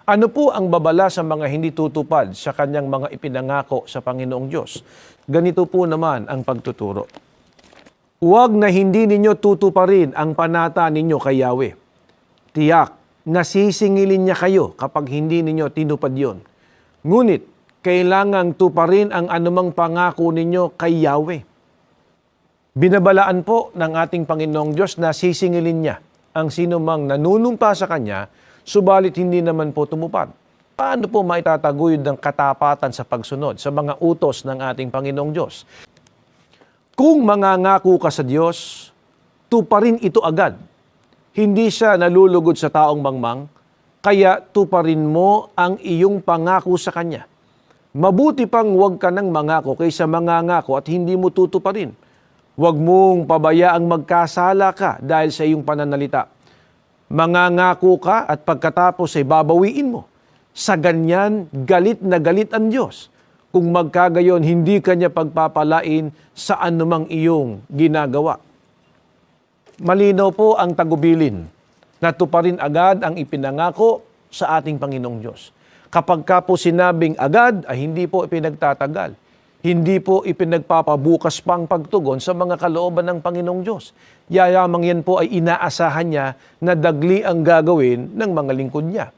Ano po ang babala sa mga hindi tutupad sa kanyang mga ipinangako sa Panginoong Diyos? Ganito po naman ang pagtuturo. Huwag na hindi ninyo tutuparin ang panata ninyo kay Yahweh. Tiyak, nasisingilin niya kayo kapag hindi ninyo tinupad yon. Ngunit, kailangang tuparin ang anumang pangako ninyo kay Yahweh. Binabalaan po ng ating Panginoong Diyos na sisingilin niya ang sino mang nanunumpa sa Kanya, subalit hindi naman po tumupad. Paano po maitataguyod ng katapatan sa pagsunod sa mga utos ng ating Panginoong Diyos? Kung mangangako ka sa Diyos, tuparin ito agad. Hindi siya nalulugod sa taong mangmang, kaya tuparin mo ang iyong pangako sa Kanya. Mabuti pang huwag ka nang mangako kaysa mangangako at hindi mo tutuparin. Huwag mong pabayaang magkasala ka dahil sa iyong pananalita. Mangangako ka at pagkatapos ay babawiin mo. Sa ganyan, galit na galit ang Diyos. Kung magkagayon, hindi Kanya pagpapalain sa anumang iyong ginagawa. Malinaw po ang tagubilin na tuparin agad ang ipinangako sa ating Panginoong Diyos. Kapag ka po sinabing agad, ay hindi po ipinagtatagal. Hindi po ipinagpapabukas pang pagtugon sa mga kalooban ng Panginoong Diyos. Yayamang yan po ay inaasahan niya na dagli ang gagawin ng mga lingkod niya.